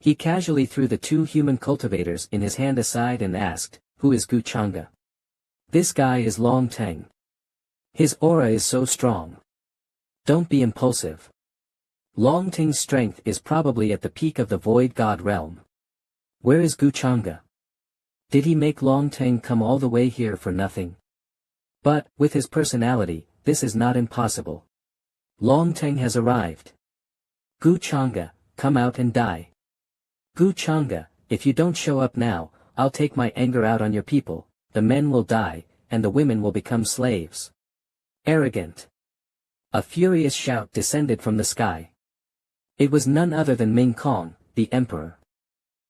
He casually threw the two human cultivators in his hand aside and asked, "Who is Gu Changa?" "This guy is Long Teng. His aura is so strong. Don't be impulsive. Long Teng's strength is probably at the peak of the Void God realm. Where is Gu Changa? Did he make Long Teng come all the way here for nothing? But, with his personality, this is not impossible. Long Teng has arrived. Gu Changa, come out and die. Gu Changa, if you don't show up now, I'll take my anger out on your people, the men will die, and the women will become slaves." Arrogant. A furious shout descended from the sky. It was none other than Ming Kong, the emperor.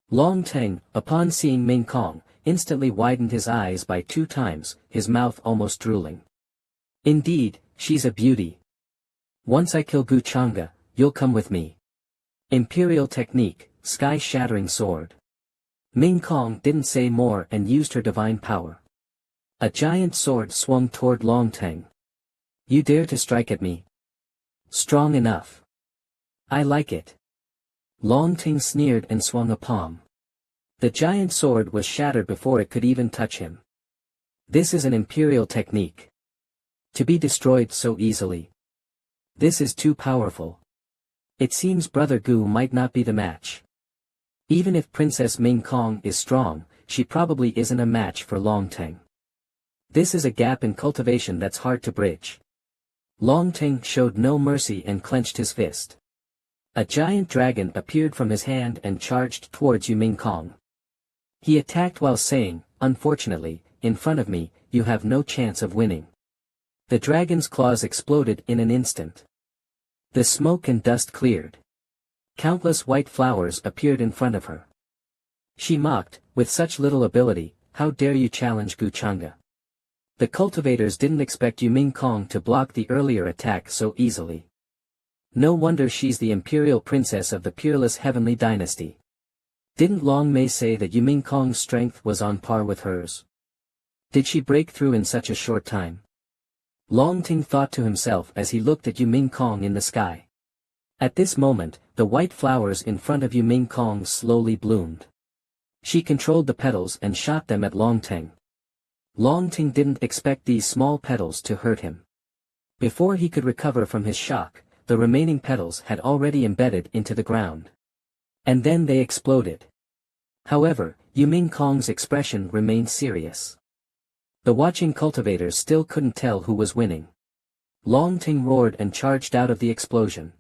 Long Teng, upon seeing Ming Kong, instantly widened his eyes by 2 times, his mouth almost drooling. "Indeed, she's a beauty. Once I kill Gu Changa, you'll come with me." Imperial technique, sky-shattering sword. Ming Kong didn't say more and used her divine power. A giant sword swung toward Long Teng. "You dare to strike at me? Strong enough. I like it." Long Teng sneered and swung a palm. The giant sword was shattered before it could even touch him. This is an imperial technique. To be destroyed so easily. This is too powerful. It seems Brother Gu might not be the match. Even if Princess Ming Kong is strong, she probably isn't a match for Long Teng. This is a gap in cultivation that's hard to bridge. Long Teng showed no mercy and clenched his fist. A giant dragon appeared from his hand and charged towards Ming Kong. He attacked while saying, "Unfortunately, in front of me, you have no chance of winning." The dragon's claws exploded in an instant. The smoke and dust cleared. Countless white flowers appeared in front of her. She mocked, "With such little ability, how dare you challenge Gu Changa?" The cultivators didn't expect Ming Kong to block the earlier attack so easily. No wonder she's the imperial princess of the peerless heavenly dynasty. Didn't Long Mei say that Ming Kong's strength was on par with hers? Did she break through in such a short time? Long Teng thought to himself as he looked at Ming Kong in the sky. At this moment, the white flowers in front of Ming Kong slowly bloomed. She controlled the petals and shot them at Long Teng. Long Teng didn't expect these small petals to hurt him. Before he could recover from his shock, the remaining petals had already embedded into the ground. And then they exploded. However, Ming Kong's expression remained serious. The watching cultivators still couldn't tell who was winning. Long Teng roared and charged out of the explosion.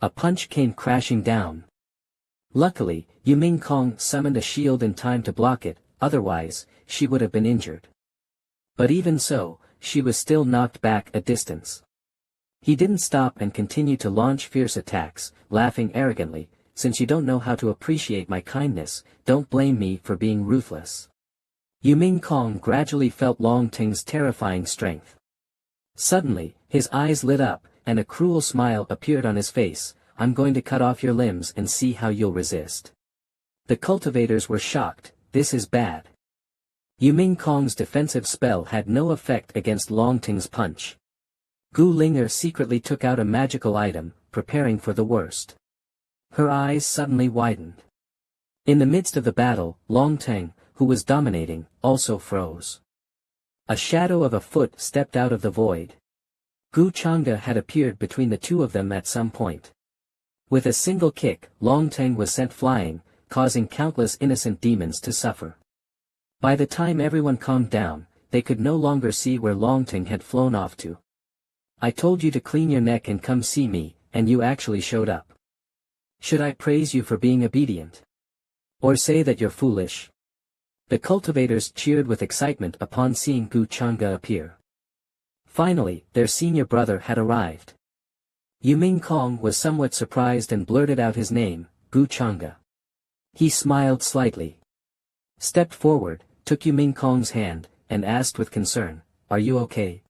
A punch came crashing down. Luckily, Ming Kong summoned a shield in time to block it, otherwise, she would have been injured. But even so, she was still knocked back a distance. He didn't stop and continued to launch fierce attacks, laughing arrogantly, "Since you don't know how to appreciate my kindness, don't blame me for being ruthless." Ming Kong gradually felt Long Teng's terrifying strength. Suddenly, his eyes lit up, and a cruel smile appeared on his face. "I'm going to cut off your limbs and see how you'll resist." The cultivators were shocked. This is bad. Ming Kong's defensive spell had no effect against Long Teng's punch. Gu Linger secretly took out a magical item, preparing for the worst. Her eyes suddenly widened. In the midst of the battle, Long Teng, who was dominating, also froze. A shadow of a foot stepped out of the void. Gu Changa had appeared between the two of them at some point. With a single kick, Long Teng was sent flying, causing countless innocent demons to suffer. By the time everyone calmed down, they could no longer see where Long Teng had flown off to. "I told you to clean your neck and come see me, and you actually showed up. Should I praise you for being obedient? Or say that you're foolish?" The cultivators cheered with excitement upon seeing Gu Changa appear. Finally, their senior brother had arrived. Ming Kong was somewhat surprised and blurted out his name, "Gu Changa." He smiled slightly, stepped forward, took Ming Kong's hand, and asked with concern, "Are you okay?"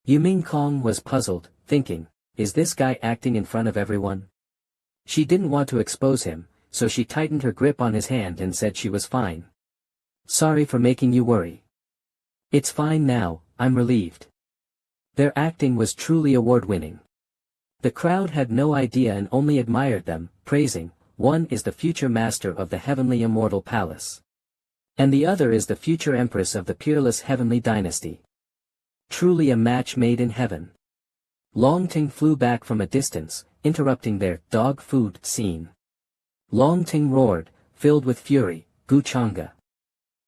Ming Kong was puzzled, thinking, "Is this guy acting in front of everyone?" She didn't want to expose him, so she tightened her grip on his hand and said she was fine. "Sorry for making you worry." "It's fine now, I'm relieved." Their acting was truly award-winning. The crowd had no idea and only admired them, praising, one is the future master of the heavenly immortal palace. And the other is the future empress of the peerless heavenly dynasty. Truly a match made in heaven. Long Ting flew back from a distance, interrupting their dog food scene. Long Ting roared, filled with fury, Gu Changa.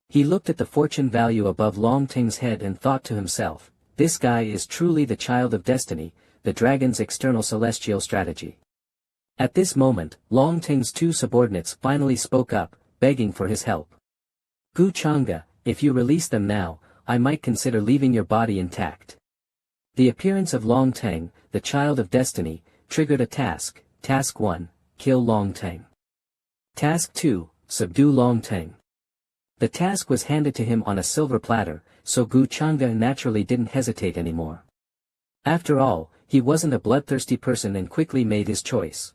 He looked at the fortune value above Long Ting's head and thought to himself, this guy is truly the child of destiny, the dragon's external celestial strategy. At this moment, Long Ting's two subordinates finally spoke up, begging for his help. Gu Changa, if you release them now, I might consider leaving your body intact. The appearance of Long Ting, the child of destiny, triggered a task. Task 1, kill Long Ting. Task 2, subdue Long Ting. The task was handed to him on a silver platter, so Gu Changa naturally didn't hesitate anymore. After all, he wasn't a bloodthirsty person and quickly made his choice.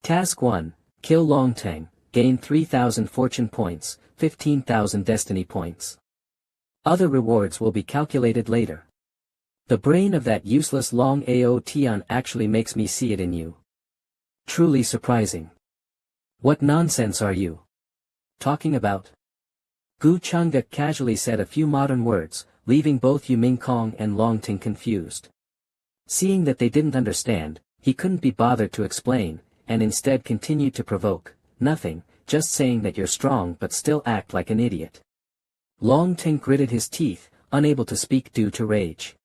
Task 1, kill Long Ting, gain 3,000 fortune points, 15,000 destiny points. Other rewards will be calculated later. The brain of that useless Long Ao Tian actually makes me see it in you. Truly surprising. What nonsense are you talking about? Gu Changa casually said a few modern words, leaving both Yu Mingkong and Long Ting confused. Seeing that they didn't understand, he couldn't be bothered to explain, and instead continued to provoke, nothing, just saying that you're strong but still act like an idiot. Long Ting gritted his teeth, unable to speak due to rage.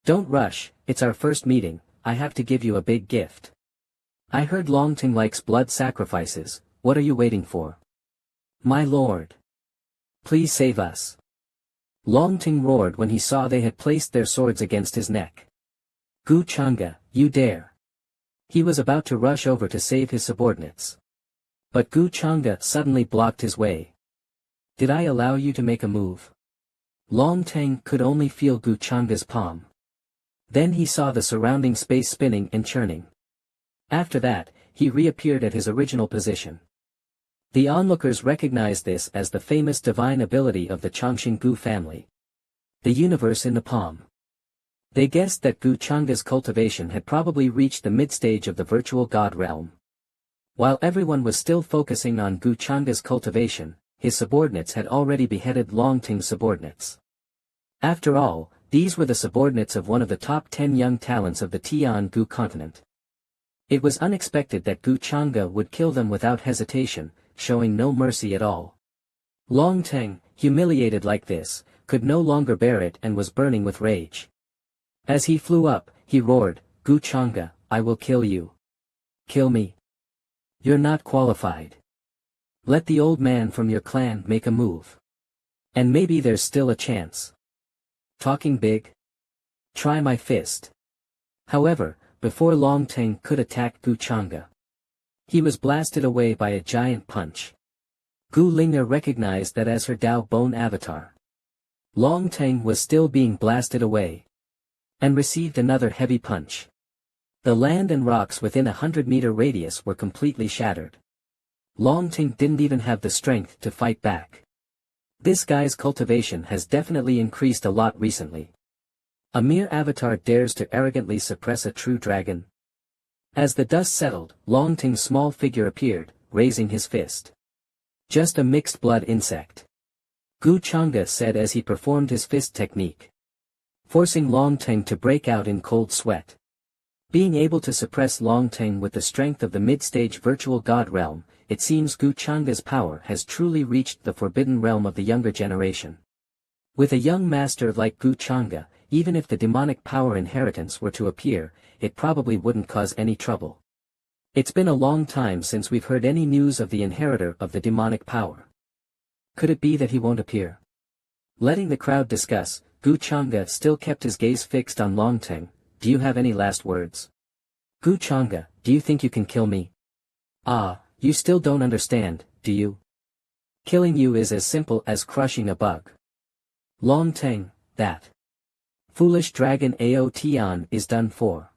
Don't rush, it's our first meeting, I have to give you a big gift. I heard Long Ting likes blood sacrifices, what are you waiting for? My lord. Please save us. Long Ting roared when he saw they had placed their swords against his neck. Gu Changa, you dare. He was about to rush over to save his subordinates. But Gu Changa suddenly blocked his way. Did I allow you to make a move? Long Ting could only feel Gu Changa's palm. Then he saw the surrounding space spinning and churning. After that, he reappeared at his original position. The onlookers recognized this as the famous divine ability of the Chongqing Gu family. The universe in the palm. They guessed that Gu Changa's cultivation had probably reached the mid-stage of the virtual god realm. While everyone was still focusing on Gu Changa's cultivation, his subordinates had already beheaded Long Ting's subordinates. After all, these were the subordinates of one of the top 10 young talents of the Tian Gu continent. It was unexpected that Gu Changa would kill them without hesitation, showing no mercy at all. Long Ting, humiliated like this, could no longer bear it and was burning with rage. As he flew up, he roared, Gu Changa, I will kill you. Kill me. You're not qualified. Let the old man from your clan make a move. And maybe there's still a chance. Talking big? Try my fist. However, before Long Ting could attack Gu Changa, he was blasted away by a giant punch. Gu Lingner recognized that as her Dao Bone avatar. Long Ting was still being blasted away. And received another heavy punch. The land and rocks within a 100-meter radius were completely shattered. Long Ting didn't even have the strength to fight back. This guy's cultivation has definitely increased a lot recently. A mere avatar dares to arrogantly suppress a true dragon. As the dust settled, Long Ting's small figure appeared, raising his fist. Just a mixed blood insect. Gu Changa said as he performed his fist technique, forcing Long Ting to break out in cold sweat. Being able to suppress Long Ting with the strength of the mid-stage virtual god realm, it seems Gu Changa's power has truly reached the forbidden realm of the younger generation. With a young master like Gu Changa, even if the demonic power inheritance were to appear, it probably wouldn't cause any trouble. It's been a long time since we've heard any news of the inheritor of the demonic power. Could it be that he won't appear? Letting the crowd discuss, Gu Changa still kept his gaze fixed on Long Ting. Do you have any last words? Gu Changa, do you think you can kill me? Ah, you still don't understand, do you? Killing you is as simple as crushing a bug. Long Ting, that foolish dragon Ao Tian is done for.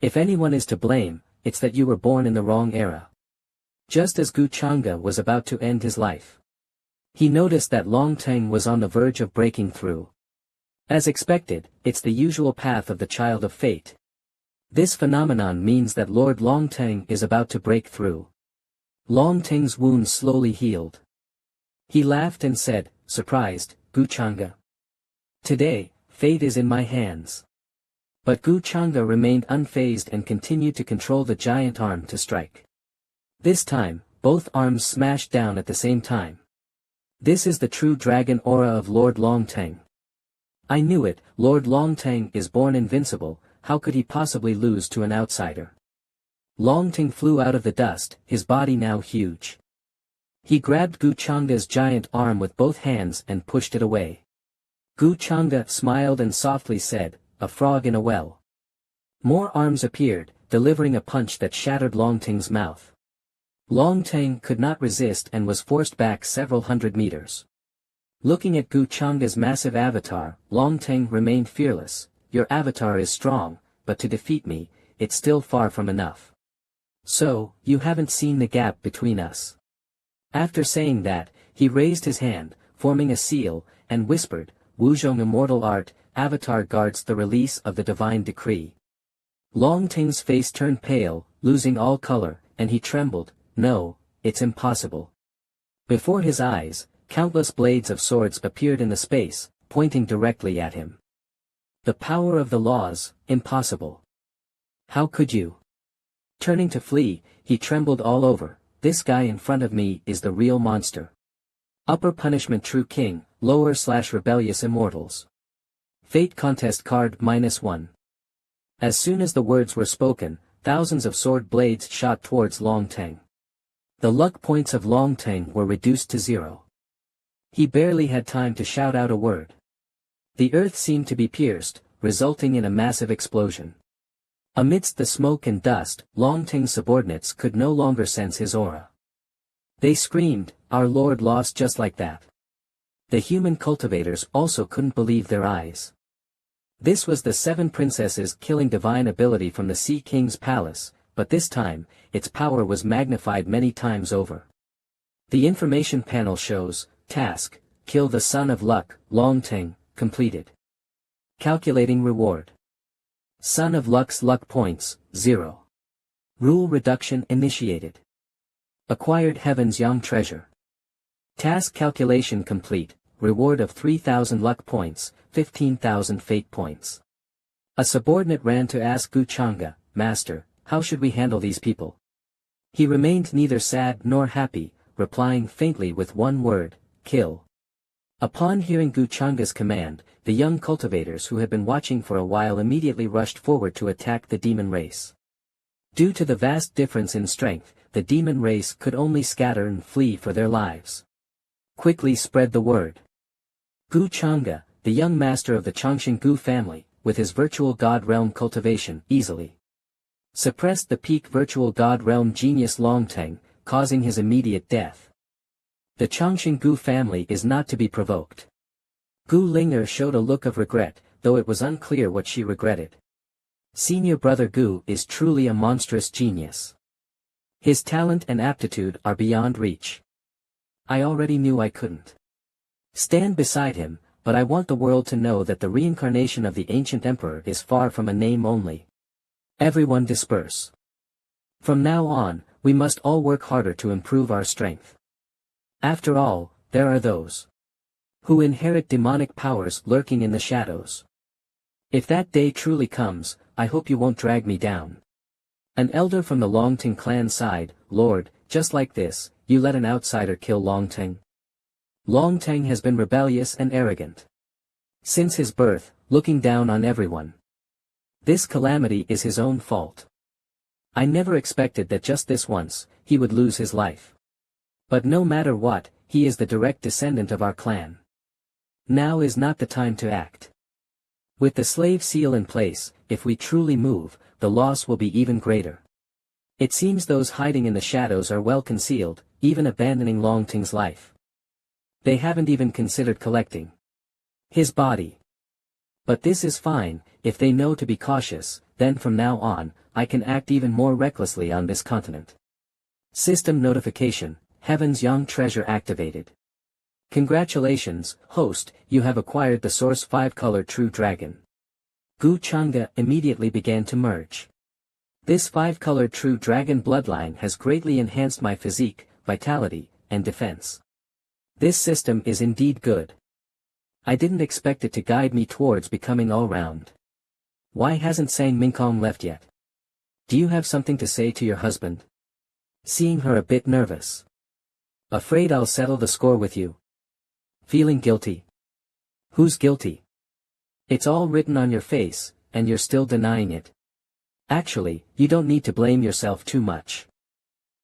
If anyone is to blame, it's that you were born in the wrong era. Just as Gu Changa was about to end his life, he noticed that Long Ting was on the verge of breaking through. As expected, it's the usual path of the child of fate. This phenomenon means that Lord Long Ting is about to break through. Long Ting's wounds slowly healed. He laughed and said, surprised, Gu Changa. Today, fate is in my hands. But Gu Changa remained unfazed and continued to control the giant arm to strike. This time, both arms smashed down at the same time. This is the true dragon aura of Lord Long Teng. I knew it, Lord Long Teng is born invincible, how could he possibly lose to an outsider? Long Teng flew out of the dust, his body now huge. He grabbed Gu Changa's giant arm with both hands and pushed it away. Gu Changa smiled and softly said, a frog in a well. More arms appeared, delivering a punch that shattered Long Teng's mouth. Long Teng could not resist and was forced back several hundred meters. Looking at Gu Changa's massive avatar, Long Teng remained fearless. Your avatar is strong, but to defeat me, it's still far from enough. So, you haven't seen the gap between us. After saying that, he raised his hand, forming a seal, and whispered, Wuzhong immortal art, avatar guards the release of the divine decree. Long Teng's face turned pale, losing all color, and he trembled, no, it's impossible. Before his eyes, countless blades of swords appeared in the space, pointing directly at him. The power of the laws, impossible. How could you? Turning to flee, he trembled all over, this guy in front of me is the real monster. Upper punishment true king, lower/rebellious immortals. Fate contest card -1. As soon as the words were spoken, thousands of sword blades shot towards Long Teng. The luck points of Long Teng were reduced to 0. He barely had time to shout out a word. The earth seemed to be pierced, resulting in a massive explosion. Amidst the smoke and dust, Long Teng's subordinates could no longer sense his aura. They screamed, our lord lost just like that. The human cultivators also couldn't believe their eyes. This was the 7 princesses killing divine ability from the Sea King's palace, but this time, its power was magnified many times over. The information panel shows, task, kill the son of luck, Long Teng, completed. Calculating reward. Son of Luck's luck points, 0. Rule reduction initiated. Acquired Heaven's Yang treasure. Task calculation complete, reward of 3,000 luck points, 15,000 fate points. A subordinate ran to ask Gu Changa, Master, how should we handle these people? He remained neither sad nor happy, replying faintly with one word, kill. Upon hearing Gu Changa's command, the young cultivators who had been watching for a while immediately rushed forward to attack the demon race. Due to the vast difference in strength, the demon race could only scatter and flee for their lives. Quickly spread the word. Gu Changa, the young master of the Chongqing Gu family, with his virtual god realm cultivation, easily suppressed the peak virtual god realm genius Long Teng, causing his immediate death. The Chongqing Gu family is not to be provoked. Gu Linger showed a look of regret, though it was unclear what she regretted. Senior brother Gu is truly a monstrous genius. His talent and aptitude are beyond reach. I already knew I couldn't stand beside him, but I want the world to know that the reincarnation of the ancient emperor is far from a name only. Everyone disperse. From now on, we must all work harder to improve our strength. After all, there are those who inherit demonic powers lurking in the shadows. If that day truly comes, I hope you won't drag me down. An elder from the Long Teng clan sighed, Lord, just like this, you let an outsider kill Long Teng. Long Teng has been rebellious and arrogant since his birth, looking down on everyone. This calamity is his own fault. I never expected that just this once, he would lose his life. But no matter what, he is the direct descendant of our clan. Now is not the time to act. With the slave seal in place, if we truly move, the loss will be even greater. It seems those hiding in the shadows are well concealed, even abandoning Long Teng's life. They haven't even considered collecting his body. But this is fine, if they know to be cautious, then from now on, I can act even more recklessly on this continent. System notification, Heaven's Yang treasure activated. Congratulations, host, you have acquired the Source 5-color True Dragon. Gu Changa immediately began to merge. This 5-colored true dragon bloodline has greatly enhanced my physique, vitality, and defense. This system is indeed good. I didn't expect it to guide me towards becoming all-round. Why hasn't Sang Mingkong left yet? Do you have something to say to your husband? Seeing her a bit nervous. Afraid I'll settle the score with you. Feeling guilty. Who's guilty? It's all written on your face, and you're still denying it. Actually, you don't need to blame yourself too much.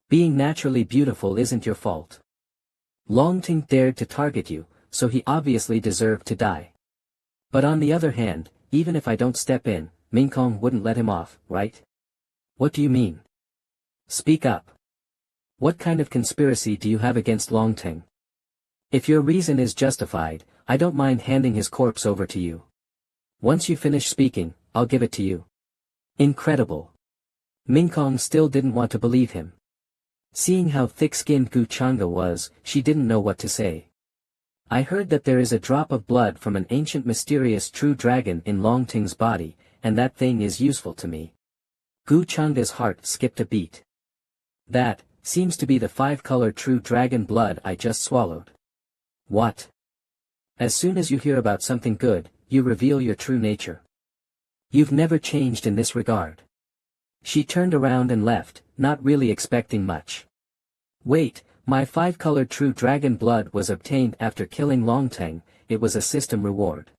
Being naturally beautiful isn't your fault. Longting dared to target you, so he obviously deserved to die. But on the other hand, even if I don't step in, Mingkong wouldn't let him off, right? What do you mean? Speak up. What kind of conspiracy do you have against Longting? If your reason is justified, I don't mind handing his corpse over to you. Once you finish speaking, I'll give it to you. Incredible. Mingkong still didn't want to believe him. Seeing how thick-skinned Gu Changa was, she didn't know what to say. I heard that there is a drop of blood from an ancient mysterious true dragon in Longting's body, and that thing is useful to me. Gu Changa's heart skipped a beat. That seems to be the 5-colored true dragon blood I just swallowed. What? As soon as you hear about something good, you reveal your true nature. You've never changed in this regard. She turned around and left, not really expecting much. Wait, my 5-colored true dragon blood was obtained after killing Longting, it was a system reward.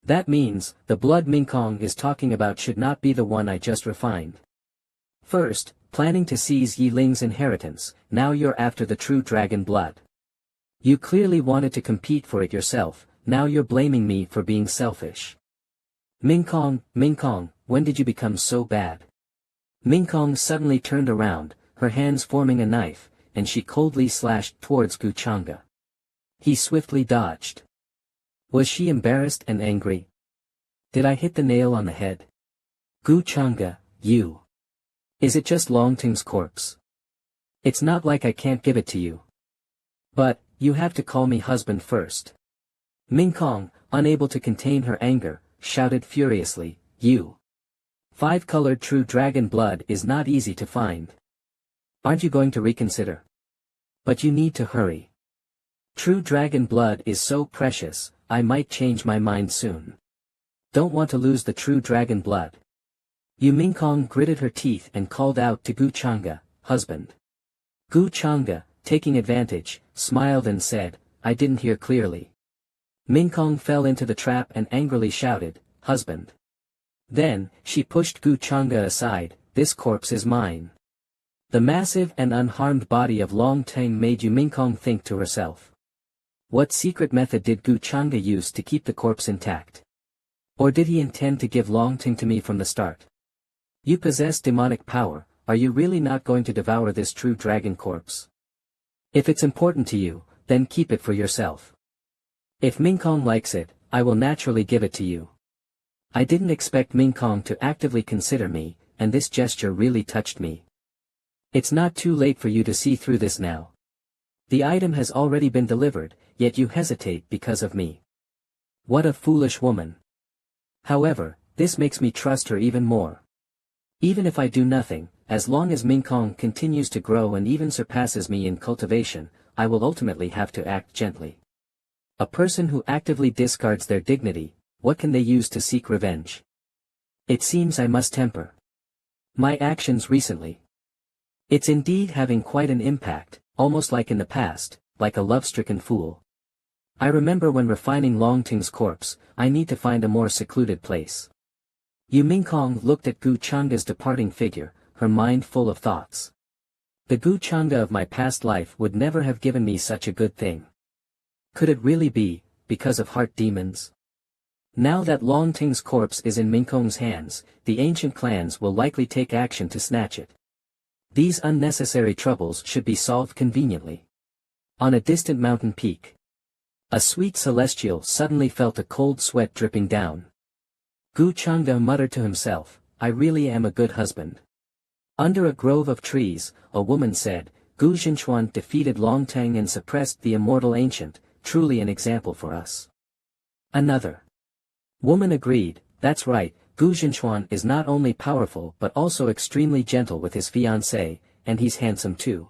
That means, the blood Mingkong is talking about should not be the one I just refined. First, planning to seize Yi Ling's inheritance, now you're after the true dragon blood. You clearly wanted to compete for it yourself, now you're blaming me for being selfish. Mingkong, when did you become so bad? Mingkong suddenly turned around, her hands forming a knife, and she coldly slashed towards Gu Changa. He swiftly dodged. Was she embarrassed and angry? Did I hit the nail on the head? Gu Changa, you. Is it just Longting's corpse? It's not like I can't give it to you. But, you have to call me husband first. Mingkong, unable to contain her anger, shouted furiously, you. 5-colored true dragon blood is not easy to find. Aren't you going to reconsider? But you need to hurry. True dragon blood is so precious, I might change my mind soon. Don't want to lose the true dragon blood. Yu Mingkong gritted her teeth and called out to Gu Changa, husband. Gu Changa, taking advantage, smiled and said, I didn't hear clearly. Mingkong fell into the trap and angrily shouted, husband. Then, she pushed Gu Changa aside, this corpse is mine. The massive and unharmed body of Longting made Yu Mingkong think to herself. What secret method did Gu Changa use to keep the corpse intact? Or did he intend to give Longting to me from the start? You possess demonic power, are you really not going to devour this true dragon corpse? If it's important to you, then keep it for yourself. If Mingkong likes it, I will naturally give it to you. I didn't expect Mingkong to actively consider me, and this gesture really touched me. It's not too late for you to see through this now. The item has already been delivered, yet you hesitate because of me. What a foolish woman. However, this makes me trust her even more. Even if I do nothing, as long as Mingkong continues to grow and even surpasses me in cultivation, I will ultimately have to act gently. A person who actively discards their dignity, what can they use to seek revenge? It seems I must temper my actions recently. It's indeed having quite an impact, almost like in the past, like a love-stricken fool. I remember when refining Longting's corpse, I need to find a more secluded place. Yu Mingkong looked at Gu Changa's departing figure, her mind full of thoughts. The Gu Changa of my past life would never have given me such a good thing. Could it really be, because of heart demons? Now that Longting's corpse is in Mingkong's hands, the ancient clans will likely take action to snatch it. These unnecessary troubles should be solved conveniently. On a distant mountain peak, a sweet celestial suddenly felt a cold sweat dripping down. Gu Changa muttered to himself, I really am a good husband. Under a grove of trees, a woman said, Gu Jinchuan defeated Longting and suppressed the immortal ancient, truly an example for us. Another woman agreed, that's right, Gu Zhenchuan is not only powerful but also extremely gentle with his fiancée, and he's handsome too.